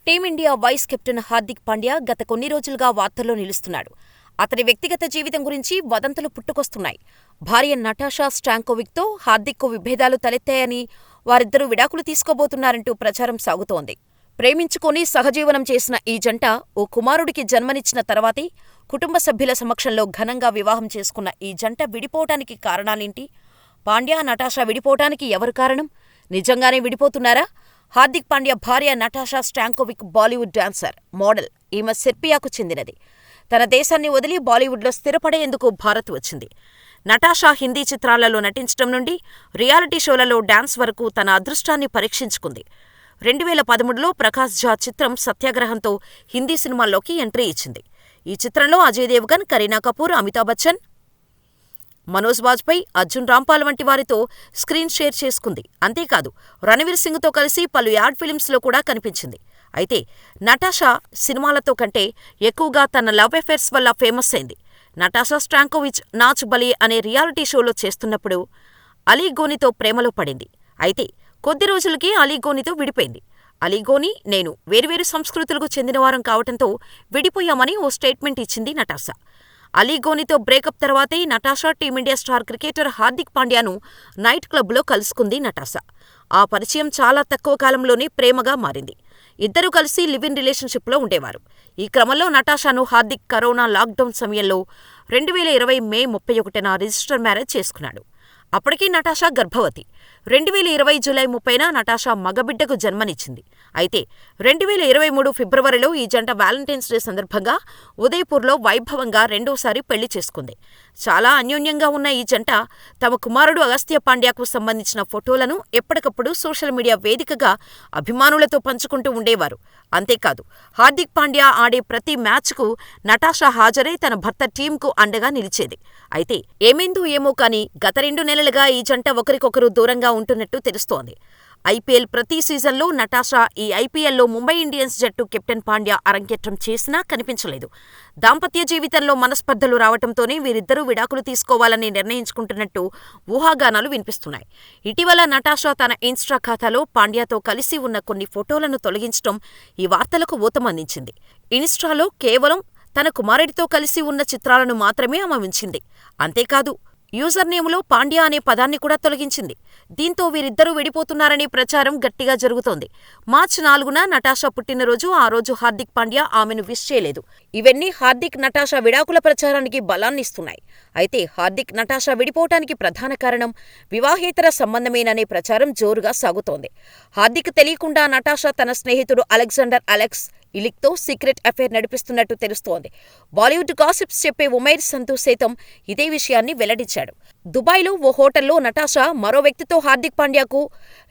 Team India vice captain Hardik Pandya గత కొన్ని రోజులుగా వార్తల్లో నిలుస్తున్నాడు. అతని వ్యక్తిగత జీవితం గురించి వదంతులు పుట్టుకొస్తున్నాయి. భార్య నటాషా స్టాంకోవిక్తో హార్దిక్కు విభేదాలు తలెత్తాయని, వారిద్దరూ విడాకులు తీసుకోబోతున్నారంటూ ప్రచారం సాగుతోంది. ప్రేమించుకుని సహజీవనం చేసిన ఈ జంట ఓ కుమారుడికి జన్మనిచ్చిన తర్వాతే కుటుంబ సభ్యుల సమక్షంలో ఘనంగా వివాహం చేసుకున్న ఈ జంట విడిపోవటానికి కారణాలేంటి? పాండ్యా, నటాషా విడిపోవటానికి ఎవరు కారణం? నిజంగానే విడిపోతున్నారా? హార్దిక్ పాండ్యా భార్య నటాషా స్టాంకోవిక్ బాలీవుడ్ డాన్సర్, మోడల్. ఈమె సెర్బియాకు చెందినది. తన దేశాన్ని వదిలి బాలీవుడ్లో స్థిరపడేందుకు భారత్ వచ్చింది. నటాషా హిందీ చిత్రాలలో నటించడం నుండి రియాలిటీ షోలలో డాన్స్ వరకు తన అదృష్టాన్ని పరీక్షించుకుంది. 2013లో ప్రకాష్ ఝా చిత్రం సత్యాగ్రహంతో హిందీ సినిమాల్లోకి ఎంట్రీ ఇచ్చింది. ఈ చిత్రంలో అజయ్ దేవగన్, కరీనా కపూర్, అమితాబ్ బచ్చన్, మనోజ్ వాజ్పేయి, అర్జున్ రాంపాల్ వంటి వారితో స్క్రీన్ షేర్ చేసుకుంది. అంతేకాదు, రణవీర్ సింగ్తో కలిసి పలు యాడ్ ఫిల్మ్స్లో కూడా కనిపించింది. అయితే నటాషా సినిమాలతో కంటే ఎక్కువగా తన లవ్ అఫైర్స్ వల్ల ఫేమస్ అయింది. నటాషా స్టాంకోవిచ్ నాచ్ బలి అనే రియాలిటీ షోలో చేస్తున్నప్పుడు అలీ గోనితో ప్రేమలో పడింది. అయితే కొద్ది రోజులకి అలీ గోనితో విడిపోయింది. అలీ గోని, నేను వేర్వేరు సంస్కృతులకు చెందినవారం కావటంతో విడిపోయామని ఓ స్టేట్మెంట్ ఇచ్చింది నటాషా. అలీ గోనితో బ్రేకప్ తర్వాతే Natasha Team India star cricketer Hardik పాండ్యాను నైట్ క్లబ్లో కలుసుకుంది నటాషా. ఆ పరిచయం చాలా తక్కువ కాలంలోనే ప్రేమగా మారింది. ఇద్దరూ కలిసి లివ్ ఇన్ రిలేషన్షిప్లో ఉండేవారు. ఈ క్రమంలో నటాషాను హార్దిక్ కరోనా లాక్డౌన్ సమయంలో 2020 మే 31న రిజిస్టర్ మ్యారేజ్ చేసుకున్నాడు. అప్పటికీ నటాషా గర్భవతి. 2020 జూలై 30న నటాషా మగబిడ్డకు జన్మనిచ్చింది. అయితే 2023 ఫిబ్రవరిలో ఈ జంట వ్యాలంటైన్స్ డే సందర్భంగా ఉదయ్పూర్లో వైభవంగా రెండోసారి పెళ్లి చేసుకుంది. చాలా అన్యోన్యంగా ఉన్న ఈ జంట తమ కుమారుడు అగస్త్య పాండ్యాకు సంబంధించిన ఫోటోలను ఎప్పటికప్పుడు సోషల్ మీడియా వేదికగా అభిమానులతో పంచుకుంటూ ఉండేవారు. అంతేకాదు, హార్దిక్ పాండ్యా ఆడే ప్రతి మ్యాచ్కు నటాషా హాజరై తన భర్త టీంకు అండగా నిలిచేది. అయితే ఏమైందో ఏమో కానీ గత 2 నెలలుగా ఈ జంట ఒకరికొకరు దూరంగా ఉంటున్నట్టు తెలుస్తోంది. ఐపీఎల్ ప్రతి సీజన్లో నటాషా ఈ ఐపీఎల్లో ముంబై ఇండియన్స్ జట్టు కెప్టెన్ పాండ్యా అరంగేట్రం చేసినా కనిపించలేదు. దాంపత్య జీవితంలో మనస్పర్ధలు రావటంతోనే వీరిద్దరూ విడాకులు తీసుకోవాలని నిర్ణయించుకుంటున్నట్టు ఊహాగానాలు వినిపిస్తున్నాయి. ఇటీవల నటాషా తన ఇన్స్టా ఖాతాలో పాండ్యాతో కలిసి ఉన్న కొన్ని ఫోటోలను తొలగించడం ఈ వార్తలకు ఊతమందించింది. ఇన్స్టాలో కేవలం తన కుమారుడితో కలిసి ఉన్న చిత్రాలను మాత్రమే ఆమె ఉంచింది. అంతేకాదు, యూజర్ నేములో పాండ్యా అనే పదాన్ని కూడా తొలగించింది. దీంతో వీరిద్దరూ విడిపోతున్నారనే ప్రచారం గట్టిగా జరుగుతోంది. మార్చి 4న నటాషా పుట్టినరోజు. ఆ రోజు హార్దిక్ పాండ్యా ఆమెను విష్ చేయలేదు. ఇవన్నీ హార్దిక్, నటాషా విడాకుల ప్రచారానికి బలాన్నిస్తున్నాయి. అయితే హార్దిక్, నటాషా విడిపోవటానికి ప్రధాన కారణం వివాహేతర సంబంధమేననే ప్రచారం జోరుగా సాగుతోంది. హార్దిక్ తెలియకుండా నటాషా తన స్నేహితుడు అలెగ్జాండర్ అలెక్స్ ఇలిక్తో సీక్రెట్ అఫైర్ నడిపిస్తున్నట్టు తెలుస్తోంది. బాలీవుడ్ గాసిప్స్ చెప్పే ఉమైర్ సంధు సైతం ఇదే విషయాన్ని వెల్లడించాడు. దుబాయ్లో ఓ హోటల్లో నటాషా మరో వ్యక్తితో హార్దిక్ పాండ్యాకు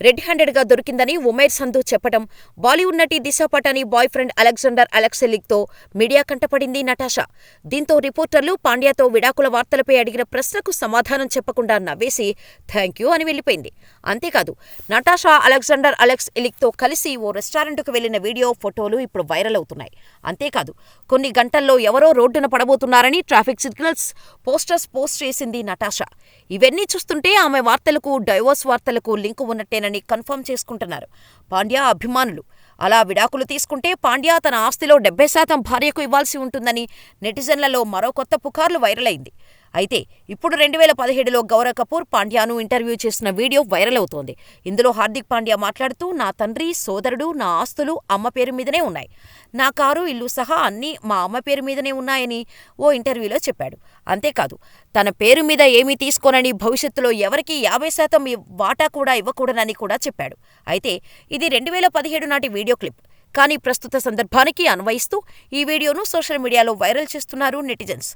రెడ్ హ్యాండెడ్గా దొరికిందని ఉమైర్ సంధు చెప్పడం, బాలీవుడ్ నటి Disha Patani boyfriend Alexander Alex ఇలిక్తో మీడియా కంటపడింది నటాషా. దీంతో రిపోర్టర్లు పాండ్యాతో విడాకుల వార్తలపై అడిగిన ప్రశ్నకు సమాధానం చెప్పకుండా నవ్వేసి థ్యాంక్యూ అని వెళ్లిపోయింది. అంతేకాదు, నటాషా అలెగ్జాండర్ అలెక్స్ ఇలిక్తో కలిసి ఓ రెస్టారెంట్కు వెళ్లిన వీడియో, ఫోటోలు ఇప్పుడు వైరల్ అవుతున్నాయి. అంతేకాదు, కొన్ని గంటల్లో ఎవరో రోడ్డున పడబోతున్నారని ట్రాఫిక్ సిగ్నల్స్, పోస్టర్స్ పోస్ట్ చేసింది నటాషా. ఇవన్నీ చూస్తుంటే ఆమె వార్తలకు, డైవోర్స్ వార్తలకు లింకు ఉన్నట్టేనని కన్ఫర్మ్ చేసుకుంటున్నారు పాండ్యా అభిమానులు. అలా విడాకులు తీసుకుంటే పాండ్యా తన ఆస్తిలో 70% భార్యకు ఇవ్వాల్సి ఉంటుందని నెటిజన్లలో మరో కొత్త పుకార్లు వైరల్ అయింది. అయితే ఇప్పుడు 2017లో గౌరవ్ కపూర్ పాండ్యాను ఇంటర్వ్యూ చేసిన వీడియో వైరల్ అవుతోంది. ఇందులో హార్దిక్ పాండ్యా మాట్లాడుతూ, నా తండ్రి, సోదరుడు, నా ఆస్తులు అమ్మ పేరు మీదనే ఉన్నాయి. నా కారు, ఇల్లు సహా అన్నీ మా అమ్మ పేరు మీదనే ఉన్నాయని ఓ ఇంటర్వ్యూలో చెప్పాడు. అంతేకాదు, తన పేరు మీద ఏమీ తీసుకోనని, భవిష్యత్తులో ఎవరికీ 50% వాటా కూడా ఇవ్వకూడదని కూడా చెప్పాడు. అయితే ఇది 2017 నాటి వీడియో క్లిప్. కానీ ప్రస్తుత సందర్భానికి అన్వయిస్తూ ఈ వీడియోను సోషల్ మీడియాలో వైరల్ చేస్తున్నారు నెటిజన్స్.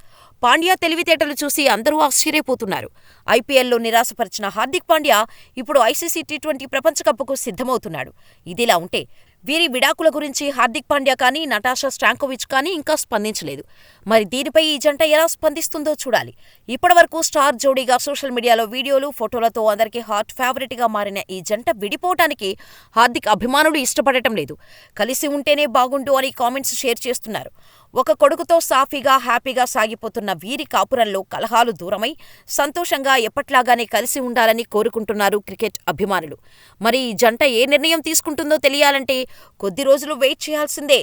పాండ్యా తెలివితేటలు చూసి అందరూ ఆశ్చర్యపోతున్నారు. ఐపీఎల్లో నిరాశపరిచిన హార్దిక్ పాండ్యా ఇప్పుడు ఐసీసీ టీ20 ప్రపంచ కప్కు సిద్ధమవుతున్నాడు. ఇదిలా ఉంటే వీరి విడాకుల గురించి హార్దిక్ పాండ్యా కానీ, నటాషా స్టాంకోవిచ్ కానీ ఇంకా స్పందించలేదు. మరి దీనిపై ఈ జంట ఎలా స్పందిస్తుందో చూడాలి. ఇప్పటివరకు స్టార్ జోడీగా సోషల్ మీడియాలో వీడియోలు, ఫోటోలతో అందరికీ హాట్ ఫేవరెట్గా మారిన ఈ జంట విడిపోవటానికి హార్దిక్ అభిమానులు ఇష్టపడటం లేదు. కలిసి ఉంటేనే బాగుండు అని కామెంట్స్ షేర్ చేస్తున్నారు. ఒక కొడుకుతో సాఫీగా, హ్యాపీగా సాగిపోతున్న వీరి కాపురంలో కలహాలు దూరమై సంతోషంగా ఎప్పట్లాగానే కలిసి ఉండాలని కోరుకుంటున్నారు క్రికెట్ అభిమానులు. మరి ఈ జంట ఏ నిర్ణయం తీసుకుంటుందో తెలియాలంటే కొద్ది రోజులు వెయిట్ చేయాల్సిందే.